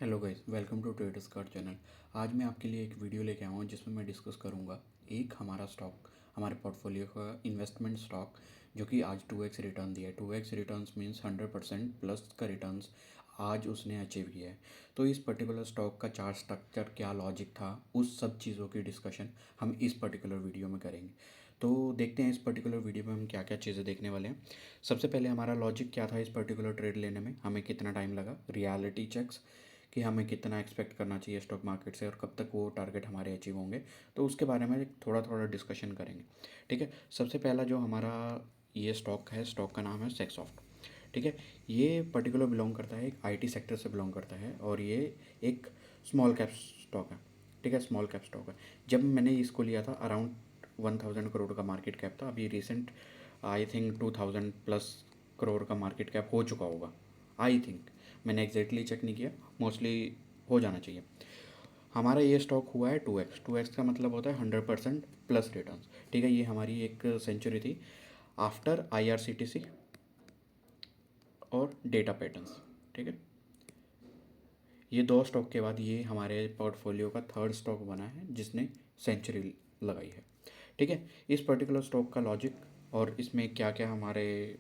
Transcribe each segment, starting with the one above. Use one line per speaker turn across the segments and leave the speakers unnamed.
Hello guys, welcome to traders card channel. आज मैं आपके लिए एक वीडियो लेके आया हूँ जिसमें मैं डिस्कस करूँगा एक हमारा स्टॉक, हमारे पोर्टफोलियो का इन्वेस्टमेंट स्टॉक जो कि आज 2x रिटर्न दिया है। 2x रिटर्न्स मीन्स 100% प्लस का रिटर्न्स आज उसने अचीव किया है। तो इस पर्टिकुलर स्टॉक का चार्ट स्ट्रक्चर, क्या लॉजिक था, उस सब चीज़ों की डिस्कशन हम इस पर्टिकुलर वीडियो में करेंगे। तो देखते हैं इस पर्टिकुलर वीडियो में हम क्या क्या चीज़ें देखने वाले हैं। सबसे पहले हमारा लॉजिक क्या था इस पर्टिकुलर ट्रेड लेने में, हमें कितना टाइम लगा, रियलिटी चेक्स कि हमें कितना एक्सपेक्ट करना चाहिए स्टॉक मार्केट से और कब तक वो टारगेट हमारे अचीव होंगे, तो उसके बारे में थोड़ा थोड़ा डिस्कशन करेंगे। ठीक है, सबसे पहला जो हमारा ये स्टॉक है, स्टॉक का नाम है सेक्सॉफ्ट। ठीक है, ये पर्टिकुलर बिलोंग करता है, एक आईटी सेक्टर से बिलोंग करता है और ये एक स्मॉल कैप स्टॉक है। ठीक है, स्मॉल कैप स्टॉक है। जब मैंने इसको लिया था अराउंड 1000 करोड़ का मार्केट कैप था। अभी रिसेंट आई थिंक 2000+ करोड़ का मार्केट कैप हो चुका होगा, आई थिंक। मैंने एग्जैक्टली चेक नहीं किया, मोस्टली हो जाना चाहिए। हमारा ये स्टॉक हुआ है 2x। 2x का मतलब होता है 100% प्लस रिटर्न। ठीक है, ये हमारी एक सेंचुरी थी आफ्टर IRCTC और डेटा पैटर्न्स। ठीक है, ये दो स्टॉक के बाद ये हमारे पोर्टफोलियो का थर्ड स्टॉक बना है जिसने सेंचुरी लगाई है। ठीक है, इस पर्टिकुलर स्टॉक का लॉजिक और इसमें क्या क्या हमारे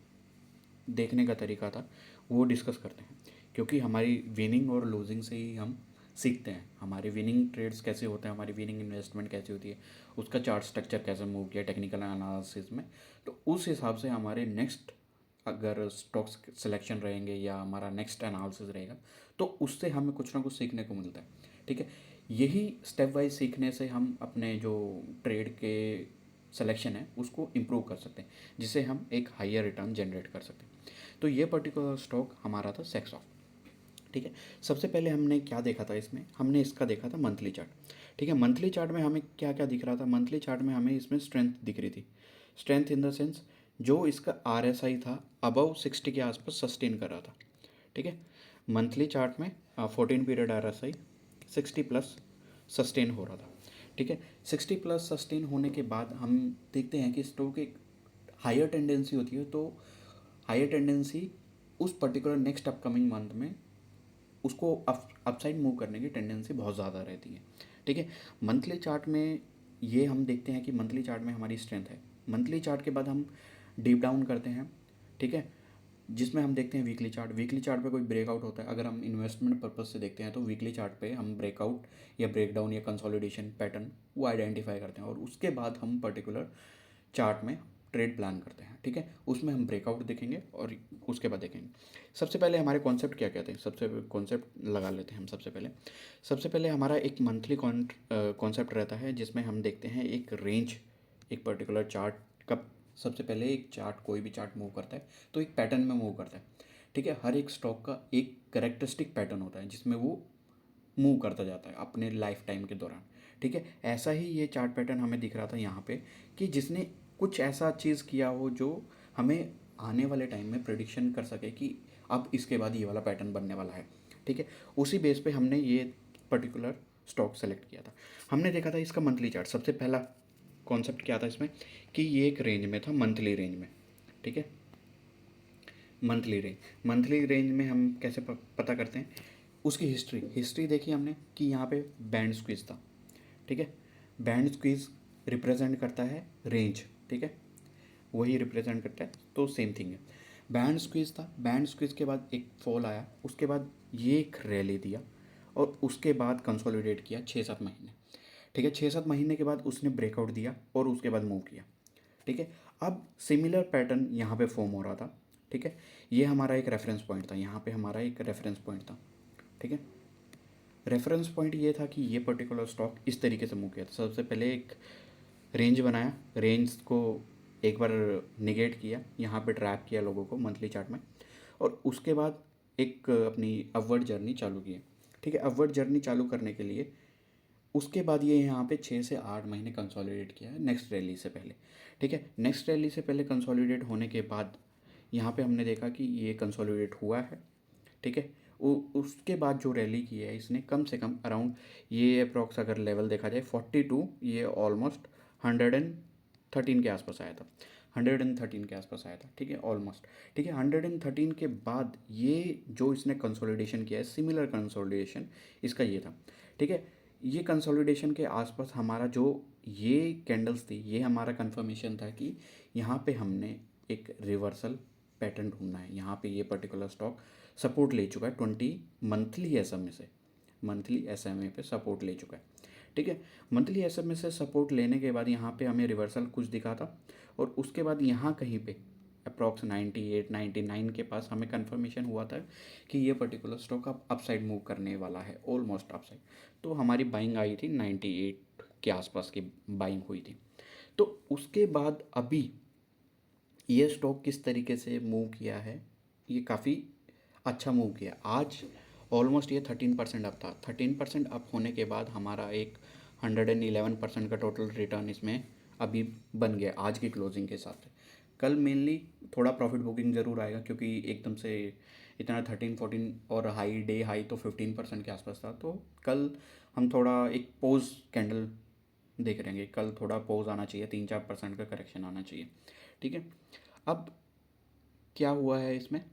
देखने का तरीका था वो डिस्कस करते हैं, क्योंकि हमारी विनिंग और लूजिंग से ही हम सीखते हैं। हमारे विनिंग ट्रेड्स कैसे होते हैं, हमारी विनिंग इन्वेस्टमेंट कैसी होती है, उसका चार्ट स्ट्रक्चर कैसे मूव किया टेक्निकल एनालिसिस में, तो उस हिसाब से हमारे नेक्स्ट अगर स्टॉक्स सिलेक्शन रहेंगे या हमारा नेक्स्ट एनालिसिस रहेगा तो उससे हमें कुछ ना कुछ सीखने को मिलता है। ठीक है, यही स्टेप वाइज सीखने से हम अपने जो ट्रेड के सिलेक्शन है उसको इम्प्रूव कर सकते हैं, जिससे हम एक हायर रिटर्न जनरेट कर सकते हैं। तो ये पर्टिकुलर स्टॉक हमारा था सेक्सॉफ्ट। ठीक है, सबसे पहले हमने क्या देखा था इसमें, हमने इसका देखा था मंथली चार्ट। ठीक है, मंथली चार्ट में हमें क्या क्या दिख रहा था, मंथली चार्ट में हमें इसमें स्ट्रेंथ दिख रही थी। स्ट्रेंथ इन द सेंस जो इसका RSI था अबव 60 के आसपास सस्टेन कर रहा था। ठीक है, मंथली चार्ट में 14 पीरियड RSI 60+ सस्टेन हो रहा था। ठीक है, 60+ सस्टेन होने के बाद हम देखते हैं कि स्टॉक एक हायर टेंडेंसी होती है, तो हायर टेंडेंसी उस पर्टिकुलर नेक्स्ट अपकमिंग मंथ में उसको अपसाइड मूव करने की टेंडेंसी बहुत ज़्यादा रहती है। ठीक है, मंथली चार्ट में ये हम देखते हैं कि मंथली चार्ट में हमारी स्ट्रेंथ है। मंथली चार्ट के बाद हम डीप डाउन करते हैं। ठीक है, जिसमें हम देखते हैं वीकली चार्ट। वीकली चार्ट पे कोई ब्रेकआउट होता है, अगर हम इन्वेस्टमेंट पर्पज से देखते हैं तो वीकली चार्ट पे हम ब्रेकआउट या ब्रेकडाउन या कंसोलिडेशन पैटर्न वो आइडेंटिफाई करते हैं और उसके बाद हम पर्टिकुलर चार्ट में ट्रेड प्लान करते हैं। ठीक है, उसमें हम ब्रेकआउट देखेंगे और उसके बाद देखेंगे। सबसे पहले हमारे कॉन्सेप्ट क्या कहते हैं, सबसे कॉन्सेप्ट लगा लेते हैं हम। सबसे पहले हमारा एक मंथली कॉन्सेप्ट रहता है जिसमें हम देखते हैं एक रेंज, एक पर्टिकुलर चार्ट का। सबसे पहले एक चार्ट, कोई भी चार्ट मूव करता है तो एक पैटर्न में मूव करता है। ठीक है, हर एक स्टॉक का एक करेक्टरिस्टिक पैटर्न होता है जिसमें वो मूव करता जाता है अपने लाइफ टाइम के दौरान। ठीक है, ऐसा ही ये चार्ट पैटर्न हमें दिख रहा था यहाँ पे कि जिसने कुछ ऐसा चीज़ किया हो जो हमें आने वाले टाइम में प्रिडिक्शन कर सके कि अब इसके बाद ये वाला पैटर्न बनने वाला है। ठीक है, उसी बेस पे हमने ये पर्टिकुलर स्टॉक सेलेक्ट किया था। हमने देखा था इसका मंथली चार्ट। सबसे पहला कॉन्सेप्ट क्या था इसमें कि ये एक रेंज में था, मंथली रेंज में। ठीक है, मंथली रेंज में हम कैसे पता करते हैं, उसकी हिस्ट्री देखी हमने कि यहाँ पे बैंड स्क्वीज था। ठीक है, बैंड स्क्वीज रिप्रेजेंट करता है रेंज। ठीक है, वही रिप्रेजेंट करता है, तो सेम थिंग है। बैंड स्क्वीज था, बैंड स्क्वीज के बाद एक फॉल आया, उसके बाद ये एक रैली दिया और उसके बाद कंसोलिडेट किया 6-7 महीने। ठीक है, 6-7 महीने के बाद उसने ब्रेकआउट दिया और उसके बाद मूव किया। ठीक है, अब सिमिलर पैटर्न यहाँ पे फॉर्म हो रहा था। ठीक है, ये हमारा एक रेफरेंस पॉइंट था, यहाँ पे हमारा एक रेफरेंस पॉइंट था। ठीक है, रेफरेंस पॉइंट ये था कि ये पर्टिकुलर स्टॉक इस तरीके से मूव किया था। सबसे पहले एक रेंज बनाया, रेंज को एक बार निगेट किया, यहाँ पे ट्रैप किया लोगों को मंथली चार्ट में, और उसके बाद एक अपनी अपवर्ड जर्नी चालू की। ठीक है, अपवर्ड जर्नी चालू करने के लिए उसके बाद ये यहाँ पे 6 से 8 महीने कंसोलिडेट किया है नेक्स्ट रैली से पहले। ठीक है, नेक्स्ट रैली से पहले कंसोलिडेट होने के बाद यहाँ पे हमने देखा कि ये कंसोलिडेट हुआ है। ठीक है, उसके बाद जो रैली की है इसने कम से कम अराउंड, ये अप्रॉक्स अगर लेवल देखा जाए 42, ये ऑलमोस्ट 113 के आसपास आया था। 113 के आसपास आया था, ठीक है, ऑलमोस्ट, ठीक है। 113 के बाद ये जो इसने कंसोलिडेशन किया है, सिमिलर कंसोलिडेशन इसका ये था, ठीक है। ये कंसोलिडेशन के आसपास हमारा जो ये कैंडल्स थी, ये हमारा कंफर्मेशन था कि यहाँ पे हमने एक रिवर्सल पैटर्न ढूंढना है। यहाँ पे ये पर्टिकुलर स्टॉक सपोर्ट ले चुका है 20 मंथली SMA से, मंथली SMA पे सपोर्ट ले चुका है, ठीक है। मंथली SMA से सपोर्ट लेने के बाद यहाँ पे हमें रिवर्सल कुछ दिखा था, और उसके बाद यहाँ कहीं पे अप्रॉक्स 98 99 के पास हमें कंफर्मेशन हुआ था कि ये पर्टिकुलर स्टॉक अब अपसाइड मूव करने वाला है, ऑलमोस्ट अपसाइड। तो हमारी बाइंग आई थी 98 के आसपास की बाइंग हुई थी। तो उसके बाद अभी ये स्टॉक किस तरीके से मूव किया है, ये काफ़ी अच्छा मूव किया। आज ऑलमोस्ट ये 13% अप था। 13% अप होने के बाद हमारा एक 111% का टोटल रिटर्न इसमें अभी बन गया आज की क्लोजिंग के हिसाब से। कल मेनली थोड़ा प्रॉफिट बुकिंग ज़रूर आएगा, क्योंकि एकदम से इतना 13-14 और हाई डे हाई तो 15% के आसपास था। तो कल हम थोड़ा एक पोज कैंडल देख रहे हैं, कल थोड़ा पोज आना चाहिए, 3-4% का करेक्शन आना चाहिए, ठीक है। अब क्या हुआ है इसमें,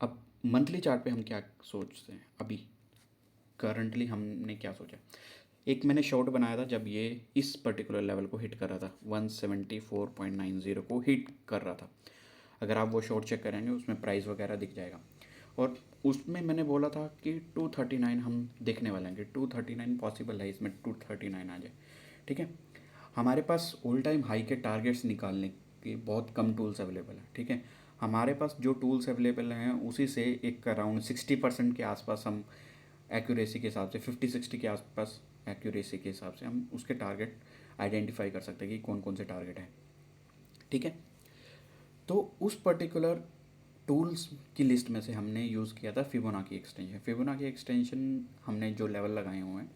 अब मंथली चार्ट पे हम क्या सोचते हैं, अभी करंटली हमने क्या सोचा। एक मैंने शॉर्ट बनाया था जब ये इस पर्टिकुलर लेवल को हिट कर रहा था, 174.90 को हिट कर रहा था। अगर आप वो शॉर्ट चेक करेंगे उसमें प्राइस वगैरह दिख जाएगा, और उसमें मैंने बोला था कि 239 हम देखने वाले हैं, कि 239 पॉसिबल है, इसमें 239 आ जाए, ठीक है। हमारे पास ऑल टाइम हाई के टारगेट्स निकालने के बहुत कम टूल्स अवेलेबल हैं, ठीक है। हमारे पास जो टूल्स अवेलेबल हैं उसी से एक अराउंड 60% के आसपास हम एक्यूरेसी के हिसाब से, 50-60 के आसपास एक्यूरेसी के हिसाब से हम उसके टारगेट आइडेंटिफाई कर सकते हैं कि कौन कौन से टारगेट हैं, ठीक है। तो उस पर्टिकुलर टूल्स की लिस्ट में से हमने यूज़ किया था फिबोनाची एक्सटेंशन। फिबोनाची एक्सटेंशन हमने जो लेवल लगाए हुए हैं,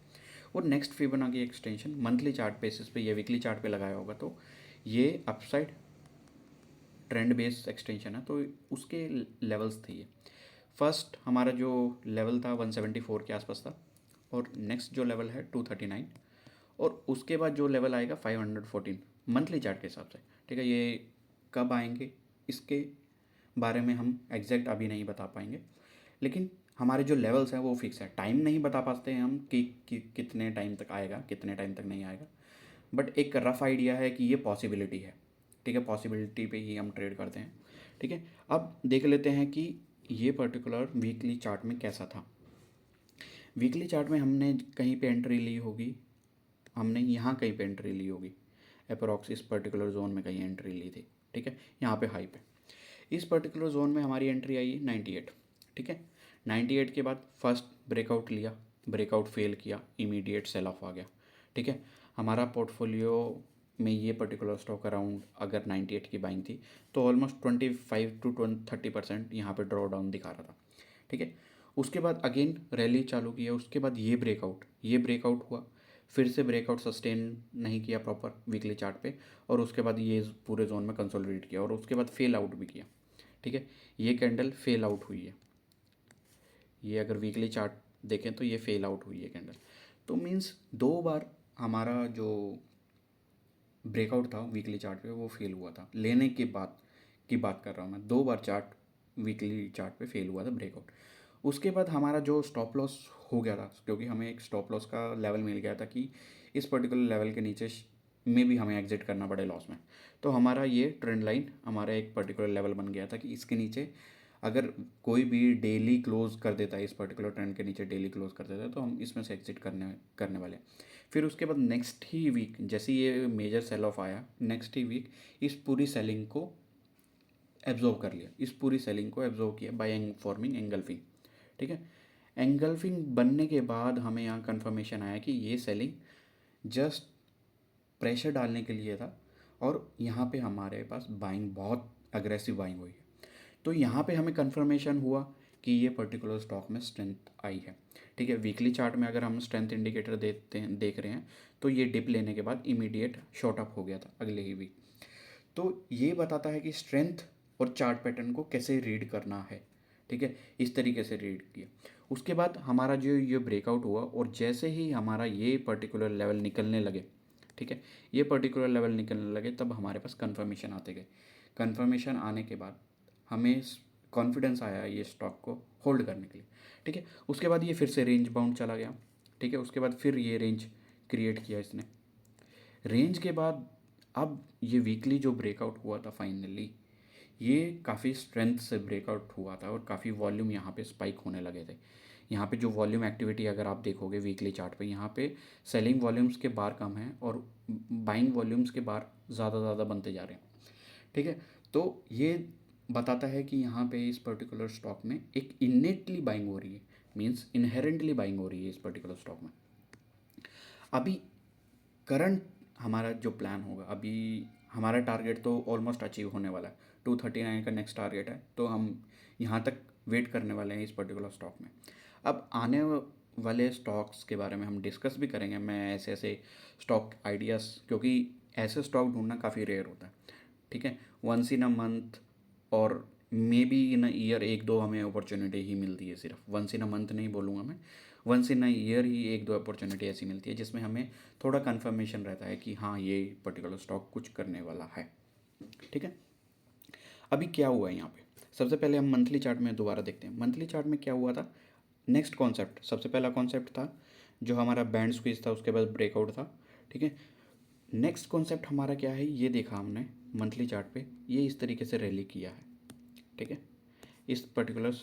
और next Fibonacci extension monthly chart basis पे या वीकली चार्ट पे लगाया होगा, तो ये अपसाइड ट्रेंड बेस्ड एक्सटेंशन है, तो उसके लेवल्स थे ये। फर्स्ट हमारा जो लेवल था 174 के आसपास था, और नेक्स्ट जो लेवल है 239, और उसके बाद जो लेवल आएगा 514 मंथली चार्ट के हिसाब से, ठीक है। ये कब आएंगे इसके बारे में हम एग्जैक्ट अभी नहीं बता पाएंगे, लेकिन हमारे जो लेवल्स हैं वो फिक्स है। टाइम नहीं बता पाते हैं हम कि कितने टाइम तक आएगा, कितने टाइम तक नहीं आएगा, बट एक रफ आइडिया है कि ये पॉसिबिलिटी है, ठीक है। पॉसिबिलिटी पे ही हम ट्रेड करते हैं, ठीक है। अब देख लेते हैं कि ये पर्टिकुलर वीकली चार्ट में कैसा था। वीकली चार्ट में हमने कहीं पे एंट्री ली होगी, हमने यहाँ कहीं पे एंट्री ली होगी, अप्रॉक्स इस पर्टिकुलर जोन में कहीं एंट्री ली थी, ठीक है, यहाँ पे हाई पे। इस पर्टिकुलर जोन में हमारी एंट्री आई 98, ठीक है। 98 के बाद फर्स्ट ब्रेकआउट लिया, ब्रेकआउट फेल किया, इमीडिएट सेल ऑफ आ गया, ठीक है। हमारा पोर्टफोलियो में ये पर्टिकुलर स्टॉक अराउंड अगर 98 की बाइंग थी, तो ऑलमोस्ट 25 to 30% यहाँ पे ड्रॉ डाउन दिखा रहा था, ठीक है। उसके बाद अगेन रैली चालू किया, उसके बाद ये ब्रेकआउट हुआ, फिर से ब्रेकआउट सस्टेन नहीं किया प्रॉपर वीकली चार्ट पे, और उसके बाद ये पूरे जोन में कंसोलिडेट किया, और उसके बाद फेल आउट भी किया, ठीक है। ये कैंडल फेल आउट हुई है, ये अगर वीकली चार्ट देखें तो ये फेल आउट हुई है कैंडल। तो मीन्स 2 बार हमारा जो ब्रेकआउट था वीकली चार्ट पे वो फेल हुआ था, लेने के बाद की बात कर रहा हूँ मैं। 2 बार चार्ट वीकली चार्ट पे फेल हुआ था ब्रेकआउट। उसके बाद हमारा जो स्टॉप लॉस हो गया था, क्योंकि हमें एक स्टॉप लॉस का लेवल मिल गया था कि इस पर्टिकुलर लेवल के नीचे में भी हमें एग्जिट करना पड़े लॉस में। तो हमारा ये ट्रेंड लाइन हमारा एक पर्टिकुलर लेवल बन गया था कि इसके नीचे अगर कोई भी डेली क्लोज कर देता है, इस पर्टिकुलर ट्रेंड के नीचे डेली क्लोज कर देता है, तो हम इसमें से एग्जिट करने वाले हैं। फिर उसके बाद नेक्स्ट ही वीक जैसे ये मेजर सेल ऑफ आया, नेक्स्ट ही वीक इस पूरी सेलिंग को एब्जॉर्व कर लिया, इस पूरी सेलिंग को एब्जॉर्व किया बाय फॉर्मिंग एंगल्फिंग, ठीक है। एंगल्फिंग बनने के बाद हमें यहाँ कंफर्मेशन आया कि ये सेलिंग जस्ट प्रेशर डालने के लिए था, और यहाँ पे हमारे पास बाइंग बहुत अग्रेसिव बाइंग हुई है। तो यहाँ पे हमें कंफर्मेशन हुआ कि ये पर्टिकुलर स्टॉक में स्ट्रेंथ आई है, ठीक है। वीकली चार्ट में अगर हम स्ट्रेंथ इंडिकेटर देख रहे हैं, तो ये डिप लेने के बाद इमीडिएट शॉर्ट अप हो गया था अगले ही वीक। तो ये बताता है कि स्ट्रेंथ और चार्ट पैटर्न को कैसे रीड करना है, ठीक है। इस तरीके से रीड किया। उसके बाद हमारा जो ये ब्रेकआउट हुआ, और जैसे ही हमारा ये पर्टिकुलर लेवल निकलने लगे, ठीक है। ये पर्टिकुलर लेवल निकलने लगे तब हमारे पास कन्फर्मेशन आते गए। कन्फर्मेशन आने के बाद हमें कॉन्फिडेंस आया ये स्टॉक को होल्ड करने के लिए, ठीक है। उसके बाद ये फिर से रेंज बाउंड चला गया, ठीक है। उसके बाद फिर ये रेंज क्रिएट किया इसने। रेंज के बाद अब ये वीकली जो ब्रेकआउट हुआ था फाइनली, ये काफ़ी स्ट्रेंथ से ब्रेकआउट हुआ था और काफ़ी वॉल्यूम यहाँ पे स्पाइक होने लगे थे। यहाँ पे जो वॉल्यूम एक्टिविटी अगर आप देखोगे वीकली चार्ट पे, यहाँ पे सेलिंग वॉल्यूम्स के बार कम है और बाइंग वॉल्यूम्स के बार ज़्यादा बनते जा रहे हैं, ठीक है। तो ये बताता है कि यहाँ पे इस पर्टिकुलर स्टॉक में एक इनेटली बाइंग हो रही है, मीन्स इनहेरेंटली बाइंग हो रही है इस पर्टिकुलर स्टॉक में। अभी करंट हमारा जो प्लान होगा, अभी हमारा टारगेट तो ऑलमोस्ट अचीव होने वाला है, 239 का नेक्स्ट टारगेट है, तो हम यहाँ तक वेट करने वाले हैं इस पर्टिकुलर स्टॉक में। अब आने वाले स्टॉक्स के बारे में हम डिस्कस भी करेंगे। मैं ऐसे ऐसे स्टॉक आइडियाज़, क्योंकि ऐसे स्टॉक ढूंढना काफ़ी रेयर होता है, ठीक है। वंस इन अ मंथ और may be in a year एक दो हमें अपॉर्चुनिटी ही मिलती है, सिर्फ वंस इन अ मंथ नहीं बोलूँगा मैं, वंस इन अ ईयर ही एक दो अपॉर्चुनिटी ऐसी मिलती है जिसमें हमें थोड़ा कन्फर्मेशन रहता है कि हाँ ये पर्टिकुलर स्टॉक कुछ करने वाला है, ठीक है। अभी क्या हुआ है यहाँ पे, सबसे पहले हम मंथली चार्ट में दोबारा देखते हैं। मंथली चार्ट में क्या हुआ था, नेक्स्ट कॉन्सेप्ट, सबसे पहला कॉन्सेप्ट था जो हमारा बैंड स्क्वीज था, उसके बाद ब्रेकआउट था, ठीक है। नेक्स्ट कॉन्सेप्ट हमारा क्या है, ये देखा हमने मंथली चार्ट पे, ये इस तरीके से रैली किया है, ठीक है। इस पर्टिकुलर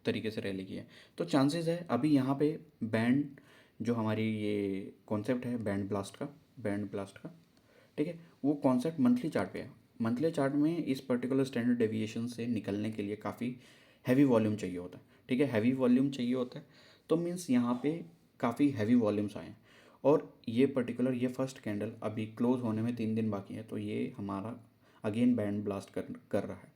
तरीके से रैली किया है, तो चांसेस है अभी यहाँ पे बैंड, जो हमारी ये कॉन्सेप्ट है बैंड ब्लास्ट का, ठीक है, वो कॉन्सेप्ट मंथली चार्ट पे है। मंथली चार्ट में इस पर्टिकुलर स्टैंडर्ड डेविएशन से निकलने के लिए काफ़ी हैवी वॉल्यूम चाहिए होता है, ठीक है। हैवी वॉल्यूम चाहिए होता है, तो मीन्स यहाँ पे काफ़ी हैवी वॉल्यूम्स आए हैं और ये पर्टिकुलर ये फर्स्ट कैंडल अभी क्लोज होने में 3 दिन बाकी है, तो ये हमारा अगेन बैंड ब्लास्ट कर रहा है।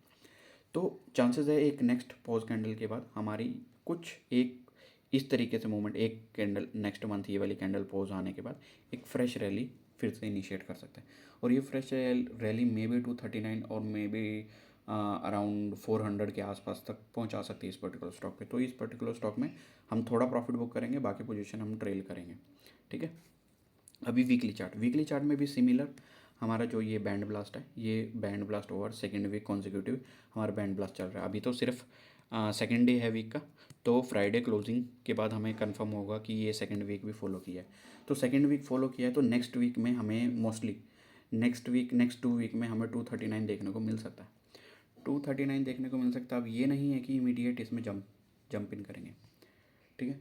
तो चांसेस है एक नेक्स्ट पॉज कैंडल के बाद हमारी कुछ एक इस तरीके से मूवमेंट, एक कैंडल नेक्स्ट मंथ ये वाली कैंडल पॉज आने के बाद एक फ्रेश रैली फिर से इनिशिएट कर सकते हैं, और ये फ्रेश रैली मे बी 239 और मे बी अराउंड 400 के आसपास तक पहुंचा सकती है इस पर्टिकुलर स्टॉक पे। तो इस पर्टिकुलर स्टॉक में हम थोड़ा प्रॉफिट बुक करेंगे, बाकी पोजीशन हम ट्रेल करेंगे, ठीक है। अभी वीकली चार्ट में भी सिमिलर हमारा जो ये बैंड ब्लास्ट है, ये band blast over second week consecutive हमारा बैंड ब्लास्ट चल रहा है। अभी तो सिर्फ सेकेंड डे है वीक का, तो फ्राइडे क्लोजिंग के बाद हमें कंफर्म होगा कि ये सेकेंड वीक भी फॉलो किया है। तो सेकेंड वीक फॉलो किया है, तो नेक्स्ट वीक में हमें मोस्टली नेक्स्ट 2 वीक में हमें 239 देखने को मिल सकता है, 239 देखने को मिल सकता है। अब ये नहीं है कि इमीडिएट इसमें जंप इन करेंगे, ठीक है।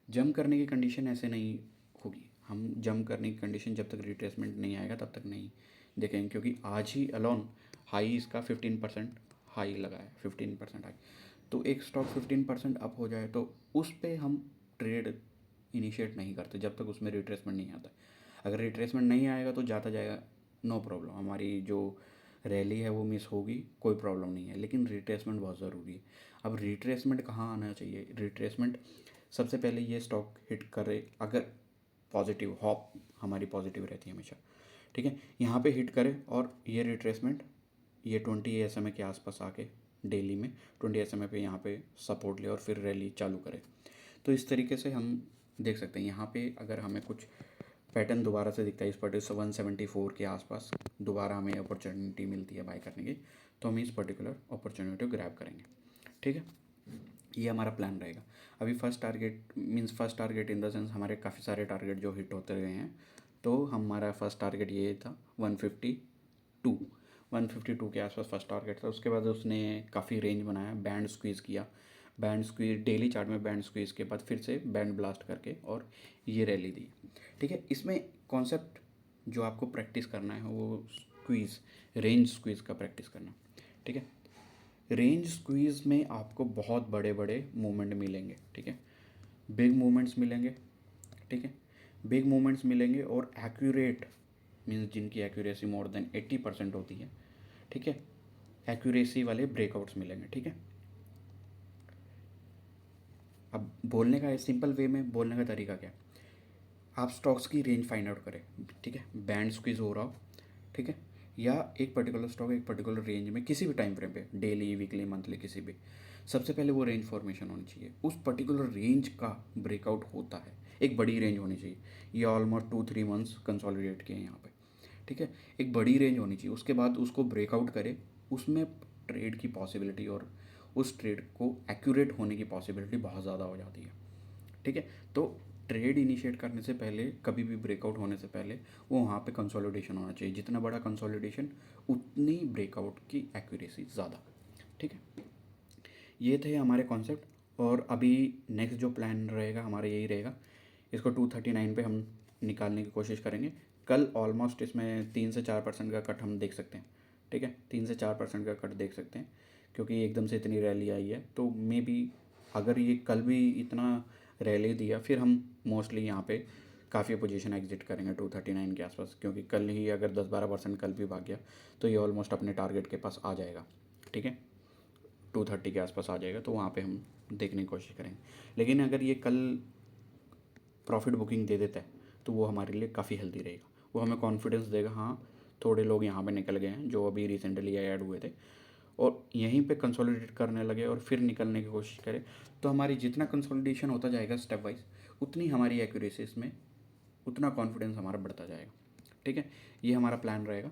जंप करने की कंडीशन ऐसे नहीं होगी, हम जंप करने की कंडीशन जब तक रिट्रेसमेंट नहीं आएगा तब तक नहीं देखेंगे, क्योंकि आज ही अलोन हाई इसका 15% हाई लगा है, 15% हाई। तो एक स्टॉक 15% अप हो जाए तो उस पर हम ट्रेड इनिशिएट नहीं करते जब तक उसमें रिट्रेसमेंट नहीं आता। अगर रिट्रेसमेंट नहीं आएगा तो जाता जाएगा, नो प्रॉब्लम, हमारी जो रैली है वो मिस होगी, कोई प्रॉब्लम नहीं है, लेकिन रिट्रेसमेंट बहुत ज़रूरी है। अब रिट्रेसमेंट कहाँ आना चाहिए, रिट्रेसमेंट सबसे पहले ये स्टॉक हिट करे, अगर पॉजिटिव हॉप हमारी पॉजिटिव रहती है हमेशा, ठीक है, यहाँ पे हिट करे और ये रिट्रेसमेंट ये 20 SMA के आसपास आके डेली में 20 SMA पे यहाँ पे सपोर्ट ले और फिर रैली चालू करे। तो इस तरीके से हम देख सकते हैं यहाँ पे अगर हमें कुछ पैटर्न दोबारा से दिखता है इस पर्टिकुलर 174 के आसपास दोबारा हमें अपॉर्चुनिटी मिलती है बाय करने की, तो हम इस पर्टिकुलर अपॉर्चुनिटी को ग्रैब करेंगे, ठीक है। ये हमारा प्लान रहेगा। अभी first target in the sense हमारे काफ़ी सारे टारगेट जो हिट होते रहे हैं, तो हमारा फर्स्ट टारगेट ये था 152 के आसपास फर्स्ट टारगेट था। उसके बाद उसने काफ़ी रेंज बनाया, बैंड स्क्वीज़ किया, बैंड स्क्वीज डेली चार्ट में बैंड स्क्वीज़ के बाद फिर से बैंड ब्लास्ट करके और ये रैली दी, ठीक है। इसमें कॉन्सेप्ट जो आपको प्रैक्टिस करना है वो रेंज स्क्वीज़ का प्रैक्टिस करना, ठीक है। रेंज स्क्वीज़ में आपको बहुत बड़े बड़े मूवमेंट मिलेंगे, ठीक है, बिग मूवमेंट्स मिलेंगे, ठीक है, बिग मूवमेंट्स मिलेंगे और एक्यूरेट मीन्स जिनकी एक्यूरेसी मोर देन 80% होती है, ठीक है, एक्यूरेसी वाले ब्रेकआउट्स मिलेंगे, ठीक है। अब बोलने का सिंपल वे में बोलने का तरीका क्या है, आप स्टॉक्स की रेंज फाइंड आउट करें, ठीक है, बैंड स्क्वीज हो रहा हो, ठीक है, या एक पर्टिकुलर स्टॉक एक पर्टिकुलर रेंज में किसी भी टाइम फ्रेम पे, डेली वीकली मंथली किसी भी, सबसे पहले वो रेंज फॉर्मेशन होनी चाहिए, उस पर्टिकुलर रेंज का ब्रेकआउट होता है, एक बड़ी रेंज होनी चाहिए। ये ऑलमोस्ट 2-3 मंथ्स कंसोलिडेट किए हैं यहाँ पे, ठीक है। एक बड़ी रेंज होनी चाहिए, उसके बाद उसको ब्रेकआउट करे, उसमें ट्रेड की पॉसिबिलिटी और उस ट्रेड को एक्यूरेट होने की पॉसिबिलिटी बहुत ज़्यादा हो जाती है, ठीक है। तो ट्रेड इनिशिएट करने से पहले, कभी भी ब्रेकआउट होने से पहले, वो वहाँ पे कंसोलिडेशन होना चाहिए। जितना बड़ा कंसोलिडेशन उतनी ब्रेकआउट की एक्यूरेसी ज़्यादा, ठीक है। ये थे हमारे कॉन्सेप्ट। और अभी नेक्स्ट जो प्लान रहेगा हमारा यही रहेगा, इसको 239 पे हम निकालने की कोशिश करेंगे। कल ऑलमोस्ट इसमें 3 से 4% का कट हम देख सकते हैं, ठीक है। 3 से 4% का कट देख सकते हैं, क्योंकि एकदम से इतनी रैली आई है। तो मे बी अगर ये कल भी इतना रैली दिया, फिर हम मोस्टली यहाँ पे काफ़ी पोजीशन एग्जिट करेंगे 239 के आसपास, क्योंकि कल ही अगर 10-12% कल भी भाग गया तो ये ऑलमोस्ट अपने टारगेट के पास आ जाएगा, ठीक है। 230 के आसपास आ जाएगा, तो वहाँ पे हम देखने की कोशिश करेंगे। लेकिन अगर ये कल प्रॉफिट बुकिंग दे देता है तो वो हमारे लिए काफ़ी हेल्दी रहेगा, वो हमें कॉन्फिडेंस देगा, हाँ थोड़े लोग यहाँ पे निकल गए हैं जो अभी रिसेंटली ऐड हुए थे और यहीं पे कंसोलिडेट करने लगे और फिर निकलने की कोशिश करें। तो हमारी जितना कंसोलिडेशन होता जाएगा स्टेप वाइज, उतनी हमारी एक्यूरेसी इसमें, उतना कॉन्फिडेंस हमारा बढ़ता जाएगा, ठीक है। ये हमारा प्लान रहेगा।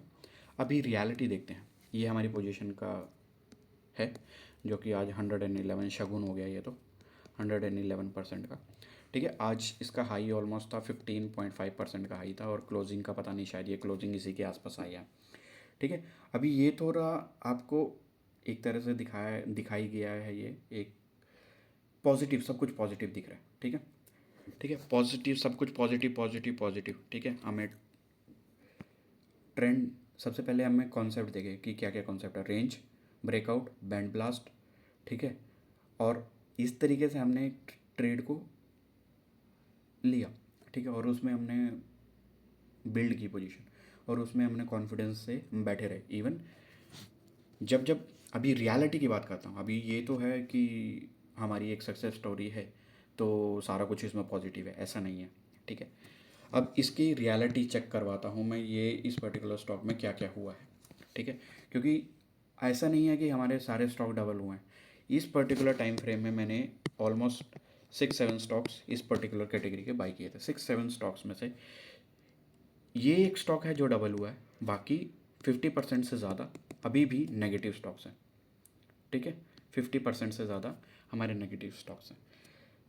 अभी रियलिटी देखते हैं। ये हमारी पोजीशन का है, जो कि आज 111 शगुन हो गया, ये तो 111% का, ठीक है। आज इसका हाई ऑलमोस्ट था 15.5% का हाई था, और क्लोजिंग का पता नहीं, शायद ये क्लोजिंग इसी के आसपास आई है, ठीक है। अभी ये थोड़ा आपको एक तरह से दिखाई गया है, ये एक पॉजिटिव, सब कुछ पॉजिटिव दिख रहा है, ठीक है, ठीक है। पॉजिटिव, सब कुछ पॉजिटिव पॉजिटिव पॉजिटिव, ठीक है। हमें ट्रेंड, सबसे पहले हमें कॉन्सेप्ट देखे कि क्या क्या कॉन्सेप्ट है। रेंज, ब्रेकआउट, बैंड ब्लास्ट, ठीक है। और इस तरीके से हमने ट्रेड को लिया, ठीक है, और उसमें हमने बिल्ड की पोजीशन, और उसमें हमने कॉन्फिडेंस से बैठे रहे। इवन जब जब अभी रियलिटी की बात करता हूँ, अभी ये तो है कि हमारी एक सक्सेस स्टोरी है तो सारा कुछ इसमें पॉजिटिव है, ऐसा नहीं है, ठीक है। अब इसकी रियलिटी चेक करवाता हूँ मैं, ये इस पर्टिकुलर स्टॉक में क्या क्या हुआ है, ठीक है। क्योंकि ऐसा नहीं है कि हमारे सारे स्टॉक डबल हुए हैं। इस पर्टिकुलर टाइम फ्रेम में मैंने ऑलमोस्ट 6-7 स्टॉक्स इस पर्टिकुलर कैटेगरी के बाई किए थे। 6-7 स्टॉक्स में से ये एक स्टॉक है जो डबल हुआ है, बाकी 50% से ज़्यादा अभी भी नेगेटिव स्टॉक्स हैं, ठीक है। 50% से ज़्यादा हमारे नेगेटिव स्टॉक्स हैं।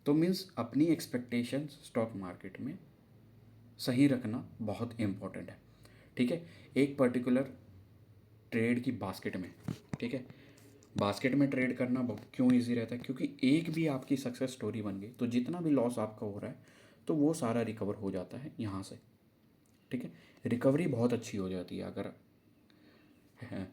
तो मीन्स अपनी एक्सपेक्टेशंस स्टॉक मार्केट में सही रखना बहुत इम्पोर्टेंट है, ठीक है। एक पर्टिकुलर ट्रेड की बास्केट में, ठीक है, बास्केट में ट्रेड करना क्यों इजी रहता है, क्योंकि एक भी आपकी सक्सेस स्टोरी बन गई तो जितना भी लॉस आपका हो रहा है तो वो सारा रिकवर हो जाता है यहाँ से, ठीक है। रिकवरी बहुत अच्छी हो जाती है अगर है,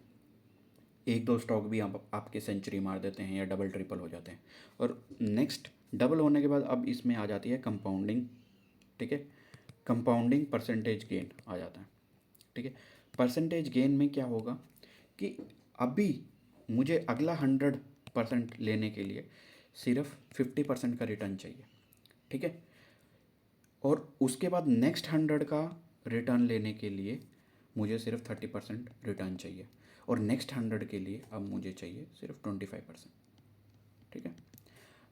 एक दो स्टॉक भी आपके सेंचुरी मार देते हैं या डबल ट्रिपल हो जाते हैं। और नेक्स्ट डबल होने के बाद अब इसमें आ जाती है कंपाउंडिंग, ठीक है। कंपाउंडिंग परसेंटेज गेन आ जाता है, ठीक है। परसेंटेज गेन में क्या होगा कि अभी मुझे अगला 100% लेने के लिए सिर्फ 50% का रिटर्न चाहिए, ठीक है। और उसके बाद नेक्स्ट 100 का रिटर्न लेने के लिए मुझे सिर्फ 30% रिटर्न चाहिए, और नेक्स्ट 100 के लिए अब मुझे चाहिए सिर्फ 25%, ठीक है।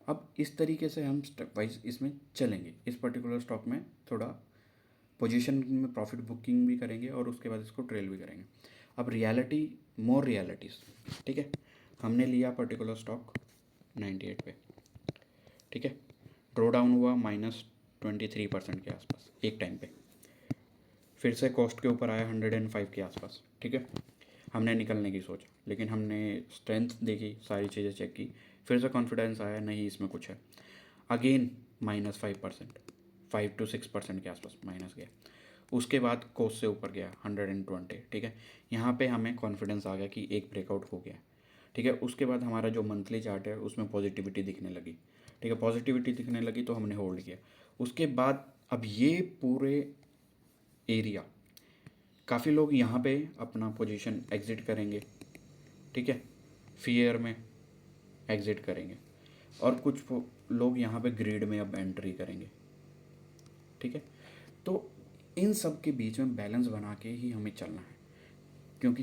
अब इस तरीके से हम स्टेप वाइज इसमें चलेंगे। इस पर्टिकुलर स्टॉक में थोड़ा पोजीशन में प्रॉफिट बुकिंग भी करेंगे और उसके बाद इसको ट्रेल भी करेंगे। अब रियलिटी, मोर रियलिटीज़, ठीक है। हमने लिया पर्टिकुलर स्टॉक 98 पे, ठीक है। ड्रॉ डाउन हुआ -23% के आसपास एक टाइम पे, फिर से कॉस्ट के ऊपर आया 105 के आसपास, ठीक है। हमने निकलने की सोचा, लेकिन हमने स्ट्रेंथ देखी, सारी चीज़ें चेक की, फिर से कॉन्फिडेंस आया नहीं इसमें कुछ है, अगेन -5%, 5 to 6% के आसपास माइनस गया। उसके बाद कोस्ट से ऊपर गया 120, ठीक है। यहाँ पे हमें कॉन्फिडेंस आ गया कि एक ब्रेकआउट हो गया, ठीक है। उसके बाद हमारा जो मंथली चार्ट है उसमें पॉजिटिविटी दिखने लगी, ठीक है। पॉजिटिविटी दिखने लगी तो हमने होल्ड किया। उसके बाद अब ये पूरे एरिया, काफ़ी लोग यहाँ पे अपना पोजीशन एग्ज़िट करेंगे, ठीक है, फियर में एग्ज़िट करेंगे, और कुछ लोग यहाँ पे ग्रीड में अब एंट्री करेंगे, ठीक है। तो इन सब के बीच में बैलेंस बना के ही हमें चलना है, क्योंकि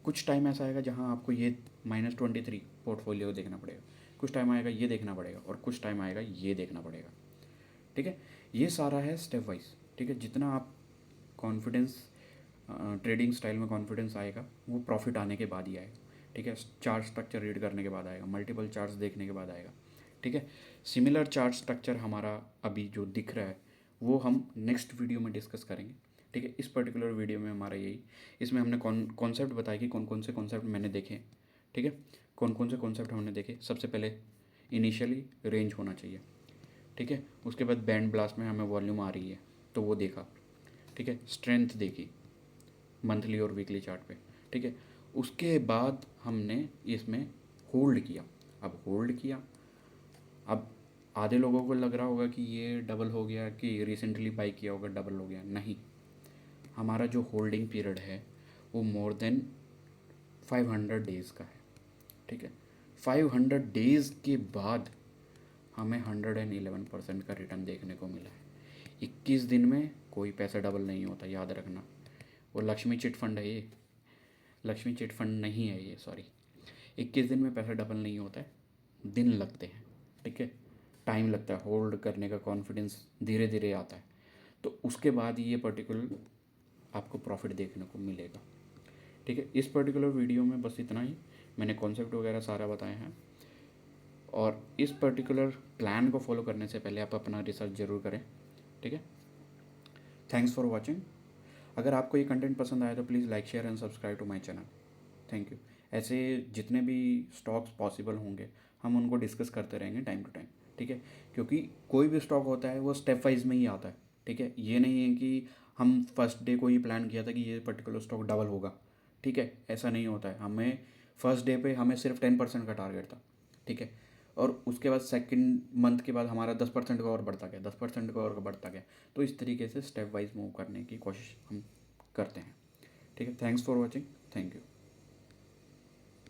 कुछ टाइम ऐसा आएगा जहाँ आपको ये -23 पोर्टफोलियो देखना पड़ेगा, कुछ टाइम आएगा ये देखना पड़ेगा, और कुछ टाइम आएगा ये देखना पड़ेगा। ठीक है, ये सारा है स्टेप वाइज। ठीक है, जितना आप कॉन्फिडेंस ट्रेडिंग स्टाइल में कॉन्फिडेंस आएगा वो प्रॉफिट आने के बाद ही आएगा। ठीक है, चार्ट स्ट्रक्चर रीड करने के बाद आएगा, मल्टीपल चार्ट्स देखने के बाद आएगा। ठीक है, सिमिलर चार्ट स्ट्रक्चर हमारा अभी जो दिख रहा है वो हम नेक्स्ट वीडियो में डिस्कस करेंगे। ठीक है, इस पर्टिकुलर वीडियो में हमारा यही, इसमें हमने कॉन्सेप्ट बताया कि कौन कौन से कॉन्सेप्ट मैंने देखे। ठीक है, कौन कौन से कॉन्सेप्ट हमने देखे। सबसे पहले इनिशियली रेंज होना चाहिए। ठीक है, उसके बाद बैंड ब्लास्ट में हमें वॉल्यूम आ रही है तो वो देखा। ठीक है, स्ट्रेंथ देखी मंथली और वीकली चार्ट पे। ठीक है, उसके बाद हमने इसमें होल्ड किया। अब होल्ड किया, अब आधे लोगों को लग रहा होगा कि ये डबल हो गया, कि रिसेंटली बाई किया होगा डबल हो गया। नहीं, हमारा जो होल्डिंग पीरियड है वो मोर देन 500 डेज़ का है। ठीक है, 500 डेज़ के बाद हमें 111% का रिटर्न देखने को मिला है। 21 दिन में कोई पैसा डबल नहीं होता, याद रखना। वो लक्ष्मी चिट फंड है ये, लक्ष्मी चिट फंड नहीं है ये, सॉरी। 21 दिन में पैसा डबल नहीं होता है, दिन लगते हैं। ठीक है, टाइम लगता है होल्ड करने का, कॉन्फिडेंस धीरे धीरे आता है, तो उसके बाद ये पर्टिकुलर आपको प्रॉफिट देखने को मिलेगा। ठीक है, इस पर्टिकुलर वीडियो में बस इतना ही, मैंने कॉन्सेप्ट वगैरह सारा बताए हैं। और इस पर्टिकुलर प्लान को फॉलो करने से पहले आप अपना रिसर्च ज़रूर करें। ठीक है, थैंक्स फॉर वॉचिंग। अगर आपको ये कंटेंट पसंद आया तो please like share and subscribe to my channel. Thank you. ऐसे जितने भी स्टॉक्स पॉसिबल होंगे हम उनको डिस्कस करते रहेंगे टाइम टू टाइम। ठीक है, क्योंकि कोई भी स्टॉक होता है वो स्टेप वाइज में ही आता है। ठीक है, ये नहीं है कि हम फर्स्ट डे को ही प्लान किया था कि ये पर्टिकुलर स्टॉक डबल होगा। ठीक है, ऐसा नहीं होता है। हमें फर्स्ट डे पे हमें सिर्फ 10% का टारगेट था। ठीक है, और उसके बाद सेकंड मंथ के बाद हमारा 10% का और बढ़ता गया, 10% का और बढ़ता गया। तो इस तरीके से स्टेप वाइज मूव करने की कोशिश हम करते हैं। ठीक है, thanks for watching, thank you.